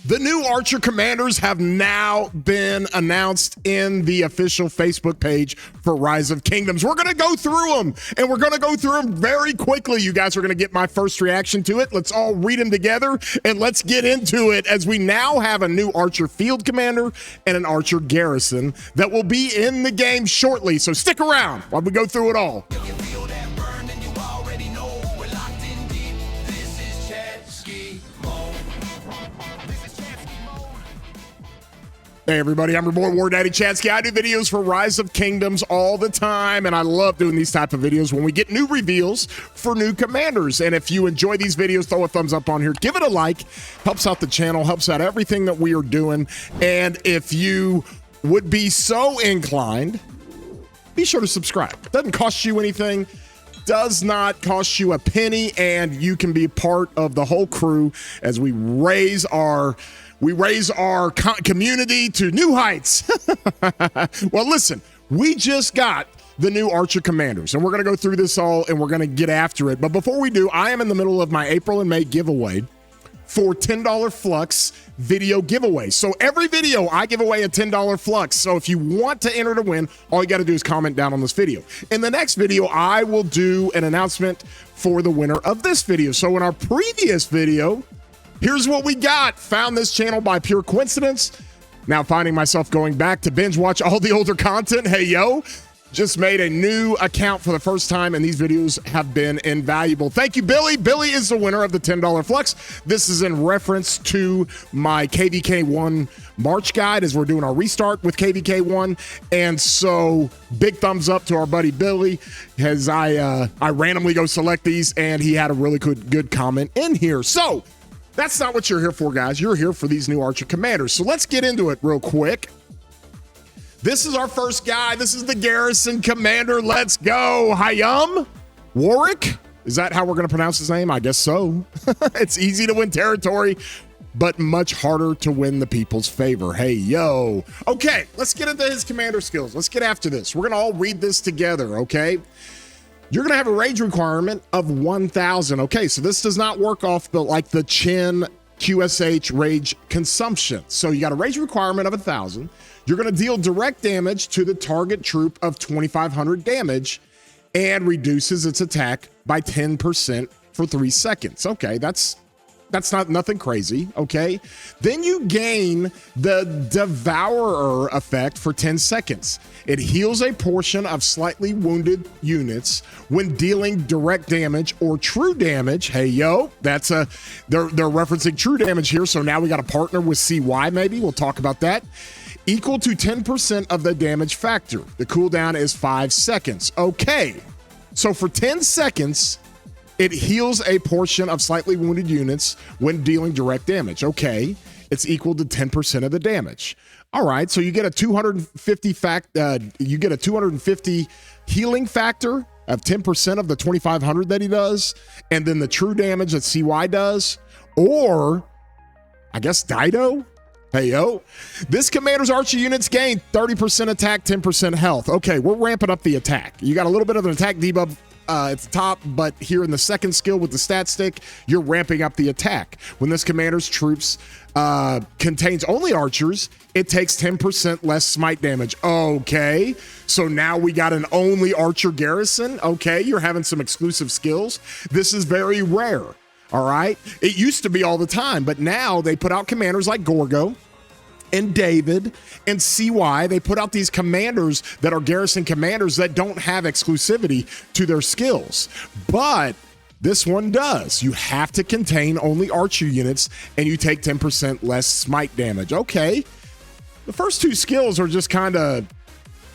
The new Archer Commanders have now been announced in the official Facebook page for Rise of Kingdoms. We're going to go through them, and we're going to go through them very quickly. You guys are going to get my first reaction to it. Let's all read them together, and let's get into it as we now have a new Archer Field Commander and an Archer Garrison that will be in the game shortly. So stick around while we go through it all. Hey everybody, I'm your boy War Daddy Chatsky. I do videos for Rise of Kingdoms all the time, and I love doing these type of videos when we get new reveals for new commanders. And if you enjoy these videos, throw a thumbs up on here, give it a like, helps out the channel, helps out everything that we are doing. And if you would be so inclined, be sure to subscribe. Doesn't cost you anything, does not cost you a penny, and you can be part of the whole crew as we raise our community to new heights. Well, listen, we just got the new Archer Commanders, and we're going to go through this all, and we're going to get after it. But before we do, I am in the middle of my April and May giveaway for $10 Flux video giveaway. So every video, I give away a $10 Flux. So if you want to enter to win, all you got to do is comment down on this video. In the next video, I will do an announcement for the winner of this video. So in our previous video, here's what we got. Found this channel by pure coincidence. Now finding myself going back to binge watch all the older content. Hey, yo. Just made a new account for the first time, and these videos have been invaluable. Thank you, Billy. Billy is the winner of the $10 Flux. This is in reference to my KVK1 March guide as we're doing our restart with KVK1. And so big thumbs up to our buddy Billy as I randomly go select these, and he had a really good comment in here. So that's not what you're here for, guys. You're here for these new Archer Commanders. So let's get into it real quick. This is our first guy. This is the Garrison Commander. Let's go. Hayam? Wuruk? Is that how we're going to pronounce his name? I guess so. It's easy to win territory, but much harder to win the people's favor. Hey, yo. Okay, let's get into his commander skills. Let's get after this. We're going to all read this together, okay? You're going to have a rage requirement of 1,000. Okay, so this does not work off like the Chin QSH rage consumption. So you got a rage requirement of 1,000. You're going to deal direct damage to the target troop of 2,500 damage and reduces its attack by 10% for 3 seconds. Okay, that's not nothing crazy, okay? Then you gain the Devourer effect for 10 seconds. It heals a portion of slightly wounded units when dealing direct damage or true damage. Hey, yo, they're referencing true damage here, so now we got to partner with CY maybe. We'll talk about that. Equal to 10% of the damage factor. The cooldown is 5 seconds. Okay, so for 10 seconds, it heals a portion of slightly wounded units when dealing direct damage. Okay, it's equal to 10% of the damage. All right, so you get a 250 healing factor of 10% of the 2,500 that he does, and then the true damage that CY does, or I guess Dido. Hey, yo. This commander's Archer units gain 30% attack, 10% health. Okay, we're ramping up the attack. You got a little bit of an attack debuff at the top, but here in the second skill with the stat stick, you're ramping up the attack. When this commander's troops contains only archers, it takes 10% less smite damage. Okay, so now we got an only archer garrison. Okay, you're having some exclusive skills. This is very rare. All right, it used to be all the time, but now they put out commanders like Gorgo and David and CY. They put out these commanders that are Garrison commanders that don't have exclusivity to their skills, but this one does. You have to contain only archer units, and you take 10% less smite damage. Okay, the first two skills are just kind of,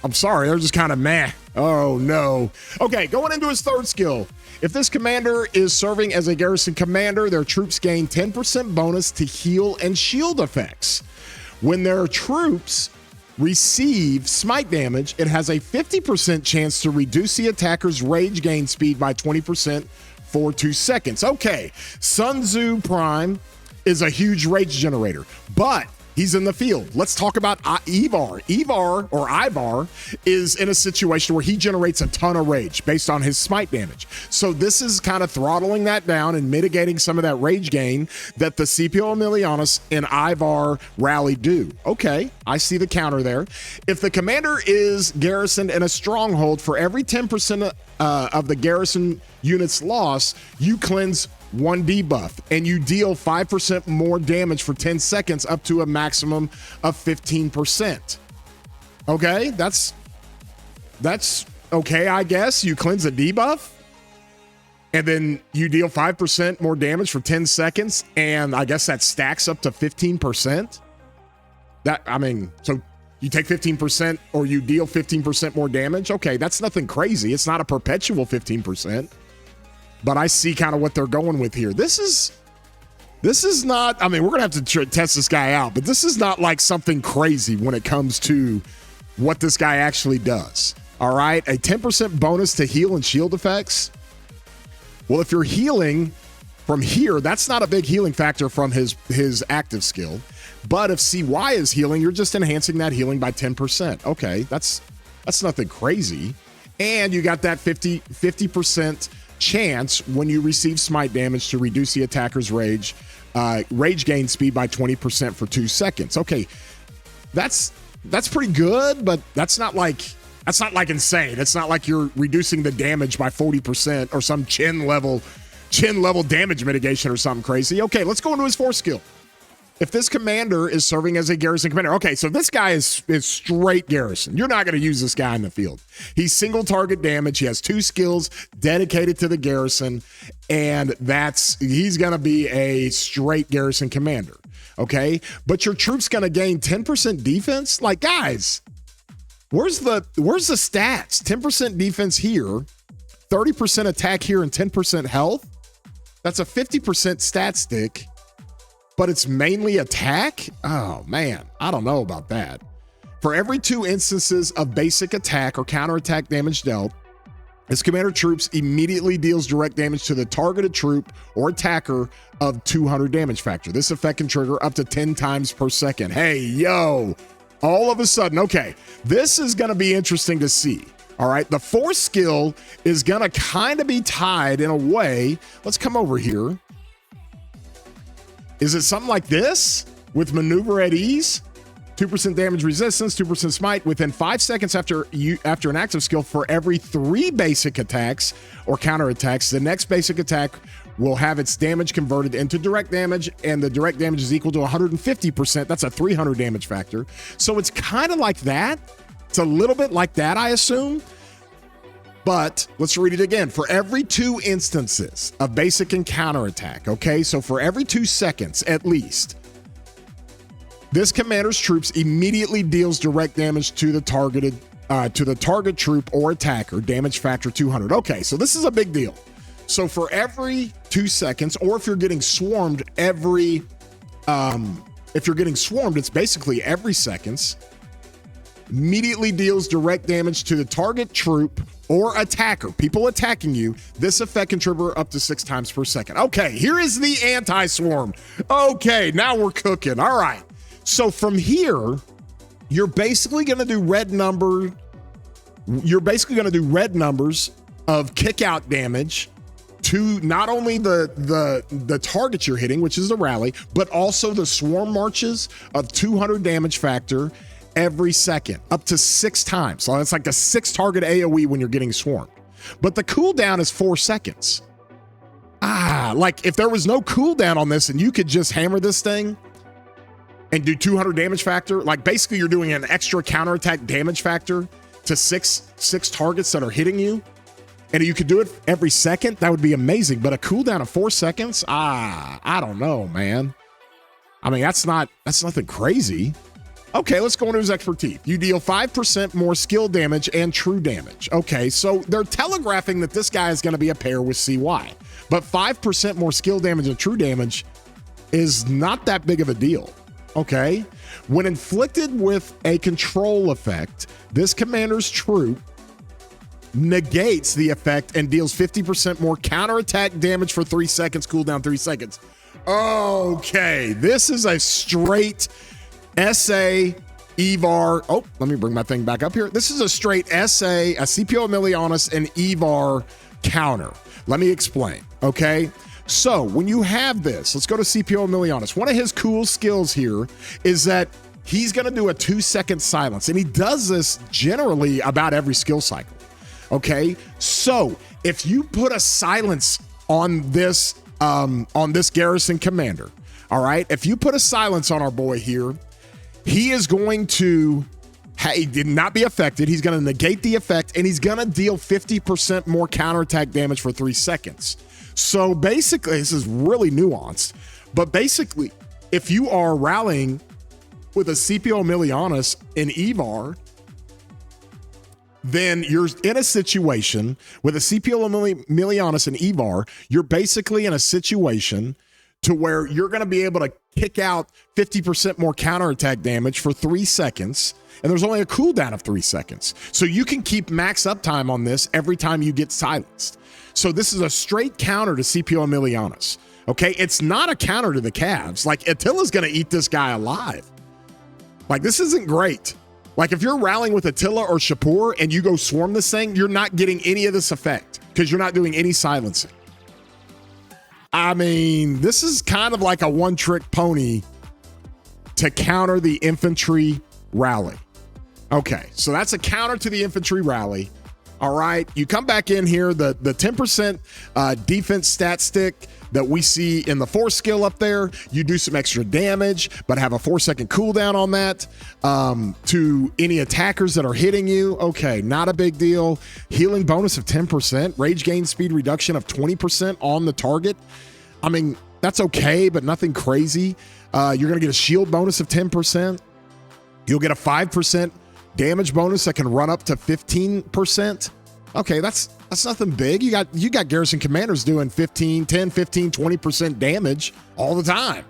I'm sorry, they're just kind of meh. Oh no. Okay, going into his third skill. If this commander is serving as a Garrison commander, their troops gain 10% bonus to heal and shield effects. When their troops receive smite damage, it has a 50% chance to reduce the attacker's rage gain speed by 20% for 2 seconds. Okay, Sun Tzu Prime is a huge rage generator, but He's in the field. Let's talk about Ivar. Ivar is in a situation where he generates a ton of rage based on his smite damage. So this is kind of throttling that down and mitigating some of that rage gain that the Scipio Emilianus and Ivar rally do. Okay, I see the counter there. If the commander is garrisoned in a stronghold, for every 10% of the garrison unit's loss, you cleanse 1 debuff, and you deal 5% more damage for 10 seconds up to a maximum of 15%. Okay, that's okay, I guess. You cleanse a debuff, and then you deal 5% more damage for 10 seconds, and I guess that stacks up to 15%. So you take 15% or you deal 15% more damage. Okay, that's nothing crazy. It's not a perpetual 15%. But I see kind of what they're going with here. This is not, we're going to have to test this guy out, but this is not like something crazy when it comes to what this guy actually does. All right, a 10% bonus to heal and shield effects. Well, if you're healing from here, that's not a big healing factor from his active skill. But if CY is healing, you're just enhancing that healing by 10%. Okay, that's nothing crazy. And you got that 50% chance when you receive smite damage to reduce the attacker's rage gain speed by 20% for 2 seconds. Okay, that's pretty good, but that's not like insane. It's not like you're reducing the damage by 40% or some chin level damage mitigation or something crazy. Okay, let's go into his 4th skill. If this commander is serving as a garrison commander, okay, so this guy is straight garrison. You're not going to use this guy in the field. He's single target damage. He has 2 skills dedicated to the garrison, and he's going to be a straight garrison commander, okay? But your troop's going to gain 10% defense? Like, guys, where's the stats? 10% defense here, 30% attack here, and 10% health? That's a 50% stat stick. But it's mainly attack? Oh, man, I don't know about that. For every 2 instances of basic attack or counterattack damage dealt, this commander troops immediately deals direct damage to the targeted troop or attacker of 200 damage factor. This effect can trigger up to 10 times per second. Hey, yo, all of a sudden, okay, this is going to be interesting to see. All right, the 4th skill is going to kind of be tied in a way. Let's come over here. Is it something like this with maneuver at ease? 2% damage resistance, 2% smite within 5 seconds after an active skill for every 3 basic attacks or counterattacks. The next basic attack will have its damage converted into direct damage, and the direct damage is equal to 150%. That's a 300 damage factor. So it's kind of like that. It's a little bit like that, I assume. But let's read it again. For every 2 instances of basic and counterattack, okay? So for every 2 seconds at least, this commander's troops immediately deals direct damage to the target troop or attacker, damage factor 200. Okay, so this is a big deal. So for every 2 seconds, or if you're getting swarmed it's basically every seconds, immediately deals direct damage to the target troop or attacker, people attacking you. This effect can trigger up to 6 times per second. Okay, here is the anti-swarm. Okay, now we're cooking. All right. So from here, you're basically going to do red numbers of kick out damage to not only the target you're hitting, which is the rally, but also the swarm marches of 200 damage factor every second, up to 6 times. So that's like the 6 target AoE when you're getting swarmed. But the cooldown is 4 seconds. Like if there was no cooldown on this and you could just hammer this thing and do 200 damage factor, like basically you're doing an extra counterattack damage factor to six targets that are hitting you, and you could do it every second, that would be amazing. But a cooldown of 4 seconds? I don't know, man. I mean, that's nothing crazy. Okay, let's go into his expertise. You deal 5% more skill damage and true damage. Okay, so they're telegraphing that this guy is going to be a pair with CY. But 5% more skill damage and true damage is not that big of a deal. Okay? When inflicted with a control effect, this commander's troop negates the effect and deals 50% more counterattack damage for 3 seconds, cooldown 3 seconds. Okay, this is a straight SA, EVAR. Oh, let me bring my thing back up here. This is a straight SA, a Scipio Emilianus, and EVAR counter. Let me explain, okay? So when you have this, let's go to Scipio Emilianus. One of his cool skills here is that he's going to do a 2-second silence, and he does this generally about every skill cycle, okay? So if you put a silence on this Garrison commander, all right? If you put a silence on our boy here, he is going to not be affected. He's going to negate the effect, and he's going to deal 50% more counterattack damage for 3 seconds. So basically, this is really nuanced, but basically, if you are rallying with a Scipio Emilianus in EVAR, then you're in a situation with a Scipio Emilianus in EVAR, you're basically in a situation to where you're going to be able to kick out 50% more counterattack damage for 3 seconds, and there's only a cooldown of 3 seconds. So you can keep max uptime on this every time you get silenced. So this is a straight counter to Scipio Emilianus, okay? It's not a counter to the Cavs. Like, Attila's going to eat this guy alive. Like, this isn't great. Like, if you're rallying with Attila or Shapur and you go swarm this thing, you're not getting any of this effect because you're not doing any silencing. I mean, this is kind of like a one-trick pony to counter the infantry rally. Okay, so that's a counter to the infantry rally. All right, you come back in here, the 10% defense stat stick that we see in the 4 skill up there, you do some extra damage, but have a 4-second cooldown on that to any attackers that are hitting you. Okay, not a big deal. Healing bonus of 10%, rage gain speed reduction of 20% on the target. I mean, that's okay, but nothing crazy. You're going to get a shield bonus of 10%. You'll get a 5% damage bonus that can run up to 15%. Okay, that's nothing big. You got Garrison commanders doing 10, 15, 20% damage all the time.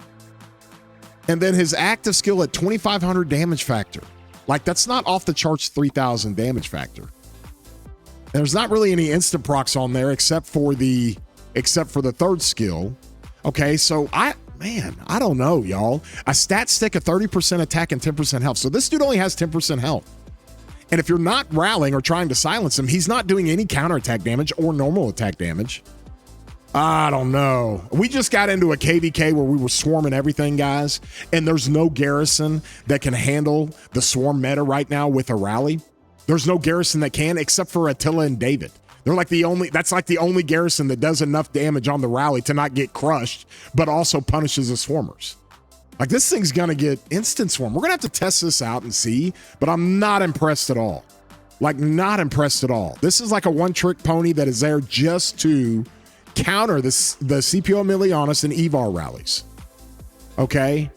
And then his active skill at 2,500 damage factor. Like, that's not off the charts 3,000 damage factor. There's not really any instant procs on there except for the 3rd skill. Okay, so I don't know, y'all. A stat stick of 30% attack and 10% health. So this dude only has 10% health. And if you're not rallying or trying to silence him, he's not doing any counterattack damage or normal attack damage. I don't know. We just got into a KVK where we were swarming everything, guys, and there's no Garrison that can handle the swarm meta right now with a rally. There's no Garrison that can, except for Attila and David. That's like the only Garrison that does enough damage on the rally to not get crushed, but also punishes the swarmers. Like, this thing's going to get instant swarm. We're going to have to test this out and see, but I'm not impressed at all. Like, not impressed at all. This is like a one-trick pony that is there just to counter the Scipio Emilianus and EVAR rallies. Okay?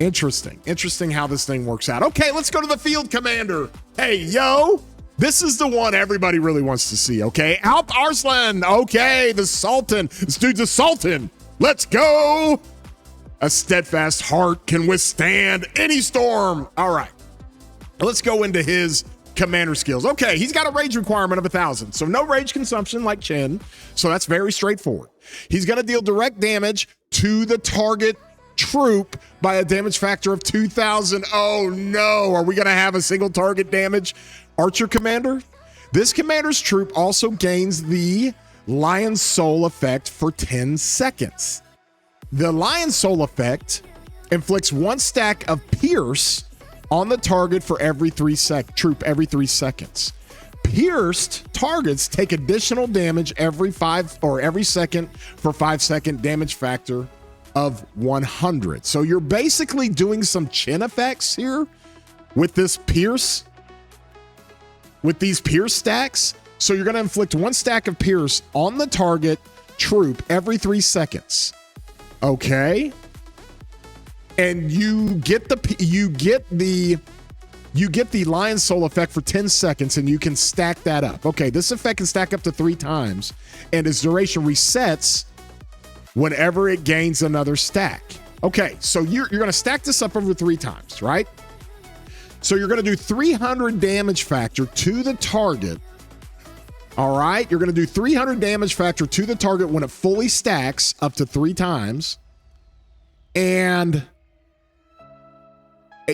Interesting how this thing works out. Okay, let's go to the field commander. Hey, yo! This is the one everybody really wants to see, okay? Alp Arslan. Okay, the Sultan. This dude's a Sultan. Let's go! A steadfast heart can withstand any storm. All right. Let's go into his commander skills. Okay, he's got a rage requirement of 1,000. So no rage consumption like Chen. So that's very straightforward. He's going to deal direct damage to the target troop by a damage factor of 2,000. Oh no, are we going to have a single target damage archer commander? This commander's troop also gains the Lion Soul effect for 10 seconds. The Lion Soul effect inflicts 1 stack of Pierce on the target for every 3 seconds. Pierced targets take additional damage every second for 5-second damage factor of 100. So you're basically doing some chin effects here with this Pierce, with these Pierce stacks. So you're going to inflict 1 stack of Pierce on the target troop every 3 seconds. Okay. And you get the Lion Soul effect for 10 seconds, and you can stack that up. Okay, this effect can stack up to 3 times, and its duration resets whenever it gains another stack. Okay, so you're going to stack this up over 3 times, right? So you're going to do 300 damage factor to the target. All right, you're going to do 300 damage factor to the target when it fully stacks up to 3 times. And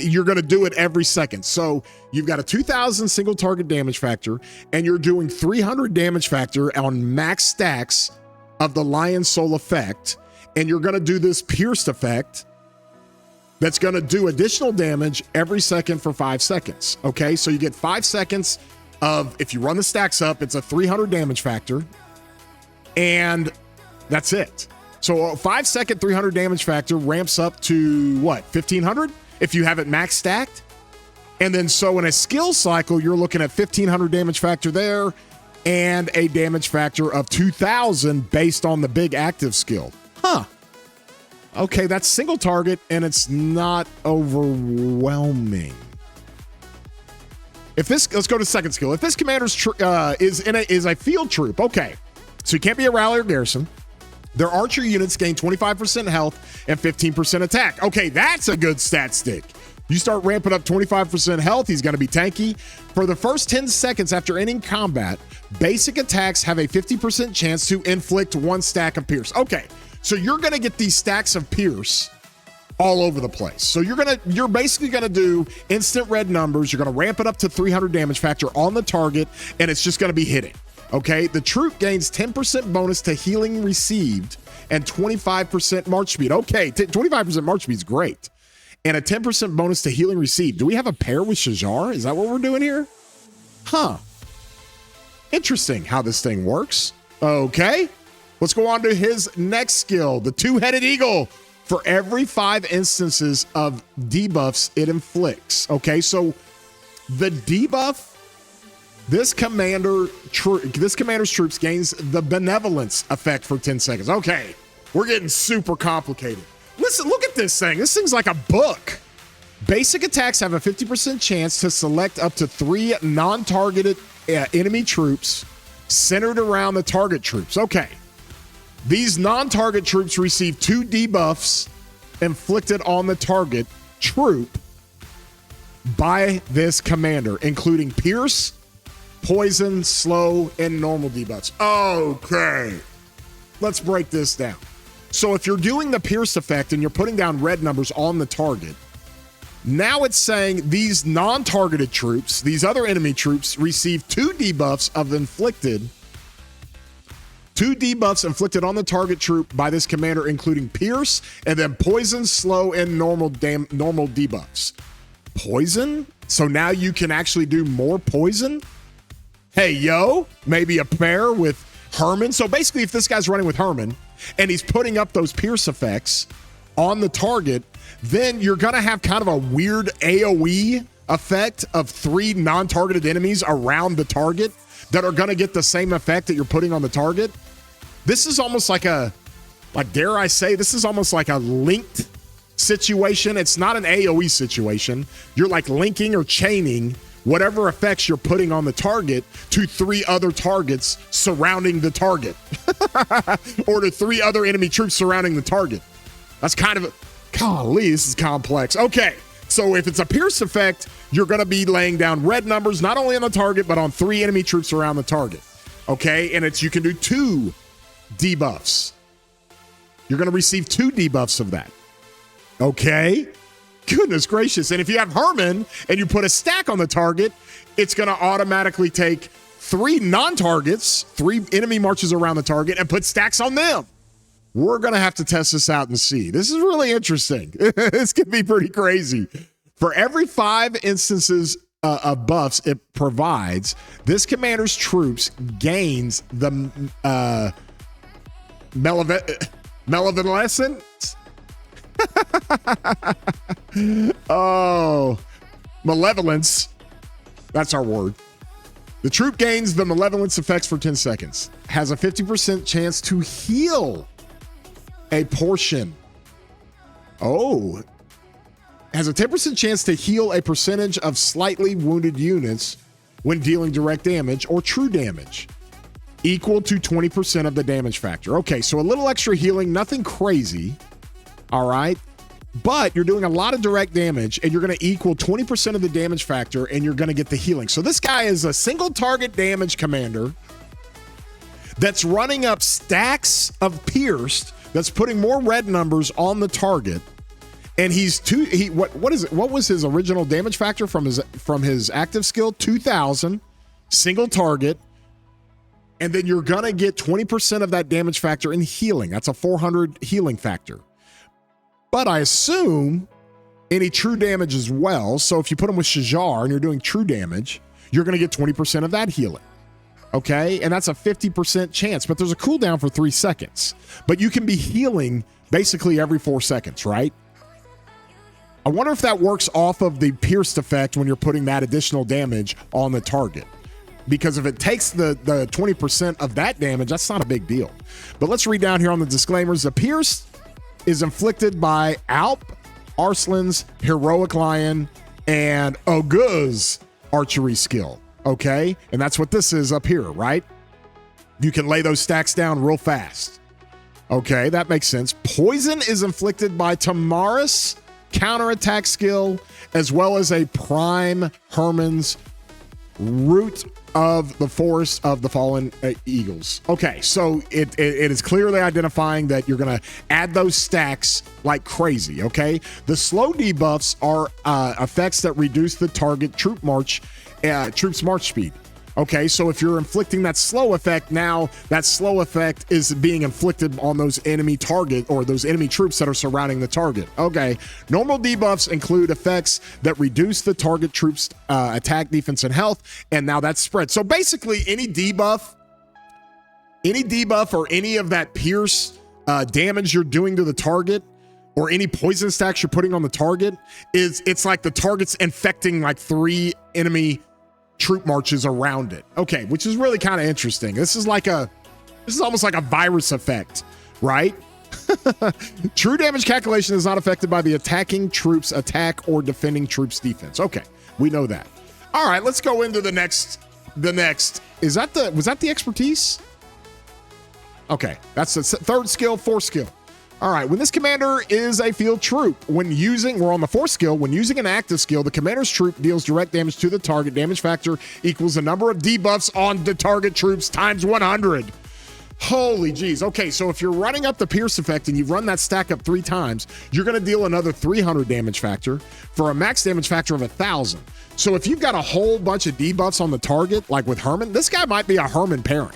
you're going to do it every second. So you've got a 2,000 single target damage factor, and you're doing 300 damage factor on max stacks of the Lion Soul effect, and you're going to do this pierced effect that's going to do additional damage every second for 5 seconds. Okay, so you get 5 seconds of, if you run the stacks up, it's a 300 damage factor, and that's it. So a 5-second 300 damage factor ramps up to what, 1,500 if you have it max stacked? And then so in a skill cycle, you're looking at 1,500 damage factor there and a damage factor of 2,000 based on the big active skill. Huh. Okay, that's single target, and it's not overwhelming. If this, let's go to second skill. If this commander's is a field troop, okay, so you can't be a rally or garrison. Their archer units gain 25% health and 15% attack. Okay, that's a good stat stick. You start ramping up 25% health, he's going to be tanky. For the first 10 seconds after ending combat, basic attacks have a 50% chance to inflict 1 stack of pierce. Okay, so you're going to get these stacks of pierce all over the place. So you're basically going to do instant red numbers. You're going to ramp it up to 300 damage factor on the target, and it's just going to be hitting. Okay, the troop gains 10% bonus to healing received and 25% march speed. Okay, 25% march speed is great. And a 10% bonus to healing received. Do we have a pair with Shajar? Is that what we're doing here? Huh. Interesting how this thing works. Okay, let's go on to his next skill, the two-headed eagle. For every 5 instances of debuffs it inflicts. Okay, so the debuff, this commander's troops gains the benevolence effect for 10 seconds. Okay, we're getting super complicated. Listen, look at this thing. This thing's like a book. Basic attacks have a 50% chance to select up to 3 non-targeted enemy troops centered around the target troops. Okay, these non-target troops receive 2 debuffs inflicted on the target troop by this commander, including pierce, poison, slow, and normal debuffs. Okay, let's break this down. So if you're doing the pierce effect and you're putting down red numbers on the target, now it's saying these non-targeted troops, these other enemy troops, receive 2 debuffs on the target troop by this commander, including pierce, and then poison, slow, and normal debuffs. Poison? So now you can actually do more poison? Hey, yo, maybe a pair with Herman. So basically, if this guy's running with Herman and he's putting up those pierce effects on the target, then you're going to have kind of a weird AoE effect of 3 non-targeted enemies around the target that are going to get the same effect that you're putting on the target. This is almost like dare I say, this is almost like a linked situation. It's not an AoE situation. You're like linking or chaining whatever effects you're putting on the target to 3 other targets surrounding the target or to 3 other enemy troops surrounding the target. That's kind of golly, this is complex. Okay, so if it's a pierce effect, you're going to be laying down red numbers not only on the target but on 3 enemy troops around the target. Okay, and you can do 2 debuffs. You're going to receive 2 debuffs of that. Okay, goodness gracious. And if you have Herman and you put a stack on the target, it's going to automatically take 3 non-targets, 3 enemy marches around the target, and put stacks on them. We're going to have to test this out and see. This is really interesting. This could be pretty crazy. For every 5 instances of buffs it provides, this commander's troops gains the malevolence. Oh, malevolence. That's our word. The troop gains the malevolence effects for 10 seconds. Has a 50% chance to heal a portion. Oh. Has a 10% chance to heal a percentage of slightly wounded units when dealing direct damage or true damage, equal to 20% of the damage factor. Okay, so a little extra healing, nothing crazy. All right. But you're doing a lot of direct damage and you're going to equal 20% of the damage factor and you're going to get the healing. So this guy is a single target damage commander that's running up stacks of pierced, that's putting more red numbers on the target, And what is it? What was his original damage factor from his active skill? 2,000, single target. And then you're going to get 20% of that damage factor in healing. That's a 400 healing factor. But I assume any true damage as well. So if you put him with Shajar and you're doing true damage, you're going to get 20% of that healing. Okay? And that's a 50% chance. But there's a cooldown for 3 seconds. But you can be healing basically every 4 seconds, right? I wonder if that works off of the pierced effect when you're putting that additional damage on the target. Because if it takes the 20% of that damage, that's not a big deal. But let's read down here on the disclaimers. The pierce is inflicted by Alp, Arslan's Heroic Lion, and Oguz's archery skill. Okay? And that's what this is up here, right? You can lay those stacks down real fast. Okay, that makes sense. Poison is inflicted by Tamara's counterattack skill, as well as a Prime Herman's Root of the Forest of the Fallen Eagles. Okay, so it is clearly identifying that you're going to add those stacks like crazy, okay? The slow debuffs are effects that reduce the target troop's march speed. Okay, so if you're inflicting that slow effect, now that slow effect is being inflicted on those enemy target or those enemy troops that are surrounding the target. Okay, normal debuffs include effects that reduce the target troops' attack, defense, and health, and now that's spread. So basically, any debuff or any of that pierce damage you're doing to the target, or any poison stacks you're putting on the target, it's like the target's infecting like 3 enemy troop marches around it. Okay, which is really kind of interesting. This is almost like a virus effect, right? True damage calculation is not affected by the attacking troops' attack or defending troops' defense. Okay, we know that. All right, let's go into the next. Was that the expertise? Okay, that's the 3rd skill, 4th skill. All right, when this commander is a field troop, we're on the 4th skill. When using an active skill, the commander's troop deals direct damage to the target. Damage factor equals the number of debuffs on the target troops times 100. Holy jeez. Okay, so if you're running up the pierce effect and you run that stack up 3 times, you're going to deal another 300 damage factor for a max damage factor of 1,000. So if you've got a whole bunch of debuffs on the target, like with Herman, this guy might be a Herman pairing.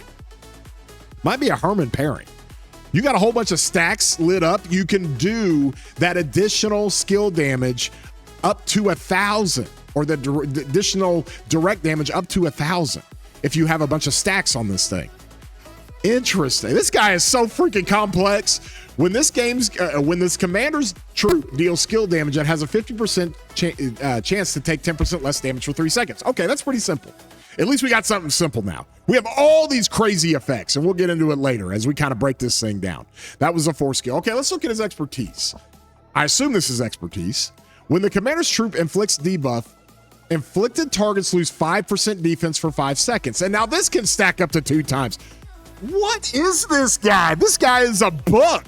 You got a whole bunch of stacks lit up. You can do that additional skill damage up to 1,000, or the additional direct damage up to 1,000 if you have a bunch of stacks on this thing. Interesting. This guy is so freaking complex. When this commander's troop deals skill damage, it has a 50% chance to take 10% less damage for 3 seconds. Okay, that's pretty simple. At least we got something simple now. We have all these crazy effects, and we'll get into it later as we kind of break this thing down. That was a 4 skill. Okay, let's look at his expertise. I assume this is expertise. When the commander's troop inflicts debuff, inflicted targets lose 5% defense for 5 seconds. And now this can stack up to 2 times. What is this guy? This guy is a book.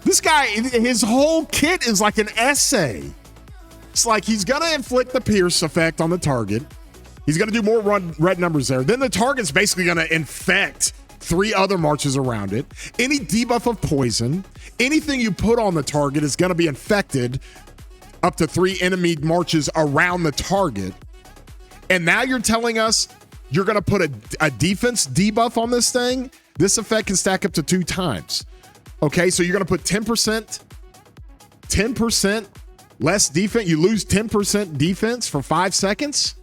This guy, his whole kit is like an essay. It's like he's going to inflict the pierce effect on the target. He's going to do more red numbers there. Then the target's basically going to infect 3 other marches around it. Any debuff of poison, anything you put on the target is going to be infected up to 3 enemy marches around the target. And now you're telling us you're going to put a defense debuff on this thing? This effect can stack up to 2 times. Okay, so you're going to put 10% less defense. You lose 10% defense for 5 seconds?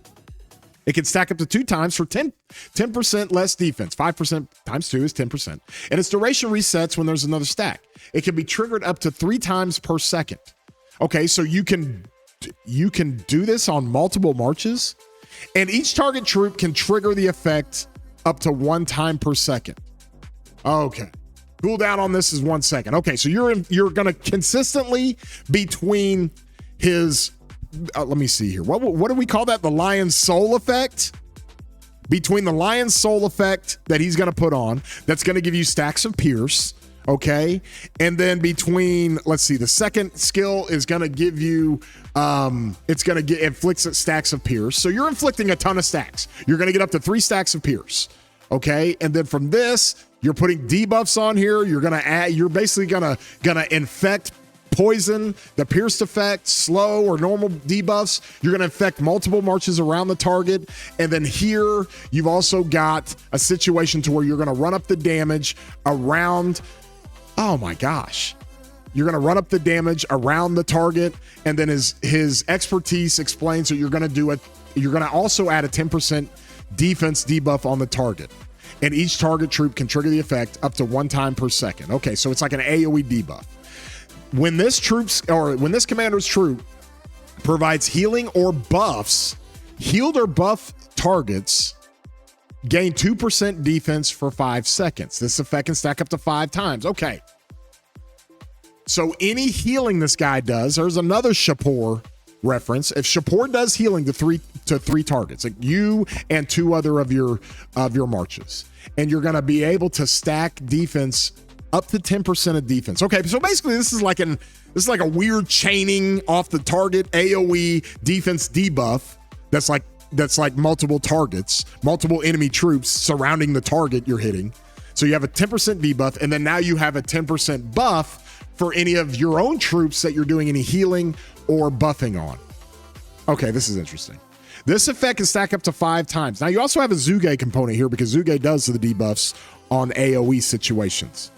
It can stack up to 2 times for 10% less defense. 5% times 2 is 10%. And its duration resets when there's another stack. It can be triggered up to 3 times per second. Okay, so you can do this on multiple marches, and each target troop can trigger the effect up to 1 time per second. Okay. Cooldown on this is 1 second. Okay, so you're going to consistently between his let me see here. What do we call that? The Lion's Soul effect? Between the Lion's Soul effect that he's going to put on, that's going to give you stacks of Pierce, okay? And then between, let's see, the second skill is going to give you, inflicts stacks of Pierce. So you're inflicting a ton of stacks. You're going to get up to 3 stacks of Pierce, okay? And then from this, you're putting debuffs on here. You're basically going to infect poison, the pierced effect, slow or normal debuffs. You're going to affect multiple marches around the target. And then here, you've also got a situation to where you're going to run up the damage around, oh my gosh. You're going to run up the damage around the target. And then his expertise explains that you're going to also add a 10% defense debuff on the target. And each target troop can trigger the effect up to 1 time per second. Okay, so it's like an AoE debuff. When this commander's troop provides healing or buffs, healed or buff targets gain 2% defense for 5 seconds. This effect can stack up to 5 times. Okay. So any healing this guy does, there's another Shapur reference. If Shapur does healing to three targets, like you and 2 other of your marches, and you're going to be able to stack defense up to 10% of defense. Okay, so basically this is like a weird chaining off the target AoE defense debuff that's like multiple targets, multiple enemy troops surrounding the target you're hitting. So you have a 10% debuff, and then now you have a 10% buff for any of your own troops that you're doing any healing or buffing on. Okay, this is interesting. This effect can stack up to 5 times. Now, you also have a Zuge component here because Zuge does the debuffs on AoE situations.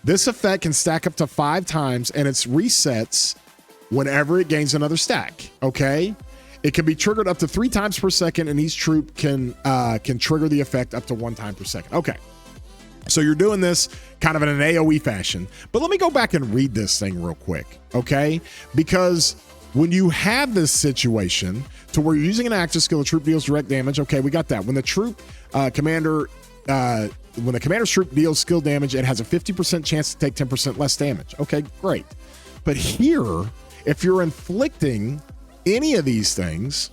This effect can stack up to 5 times, and it resets whenever it gains another stack, okay? It can be triggered up to 3 times per second, and each troop can trigger the effect up to 1 time per second. Okay. So you're doing this kind of in an AoE fashion. But let me go back and read this thing real quick, okay? Because when you have this situation to where you're using an active skill, the troop deals direct damage. Okay, we got that. When the commander's troop deals skill damage, it has a 50% chance to take 10% less damage. Okay, great. But here, if you're inflicting any of these things,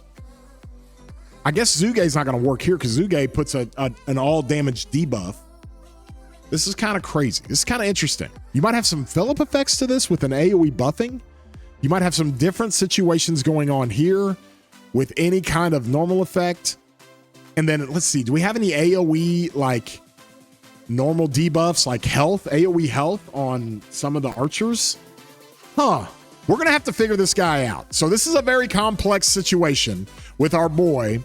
I guess Zuge's not going to work here because Zuge puts an all damage debuff. This is kind of crazy. This is kind of interesting. You might have some Phillip effects to this with an AoE buffing. You might have some different situations going on here with any kind of normal effect. And then let's see, do we have any AoE like normal debuffs like health, AoE health on some of the archers? We're going to have to figure this guy out. So this is a very complex situation with our boy,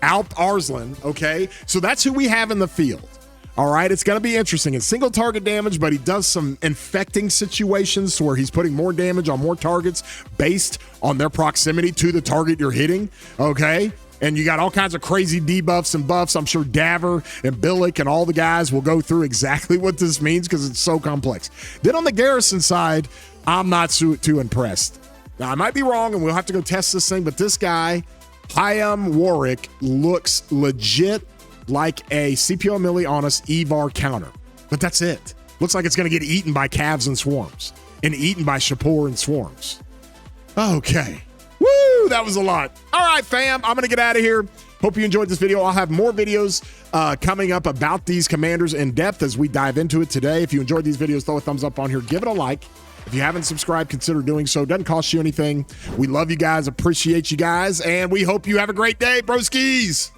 Arslan, okay? So that's who we have in the field. All right, it's going to be interesting. It's single target damage, but he does some infecting situations where he's putting more damage on more targets based on their proximity to the target you're hitting, okay? And you got all kinds of crazy debuffs and buffs. I'm sure Daver and Billick and all the guys will go through exactly what this means because it's so complex. Then on the Garrison side, I'm not too impressed. Now, I might be wrong, and we'll have to go test this thing, but this guy, Hayam Wuruk, looks legit like a CPO Millie Honest EVAR counter. But that's it. Looks like it's going to get eaten by calves and swarms and eaten by Shapur and swarms. Okay. Woo! That was a lot. All right, fam. I'm going to get out of here. Hope you enjoyed this video. I'll have more videos coming up about these commanders in depth as we dive into it today. If you enjoyed these videos, throw a thumbs up on here. Give it a like. If you haven't subscribed, consider doing so. Doesn't cost you anything. We love you guys. Appreciate you guys. And we hope you have a great day, broskies.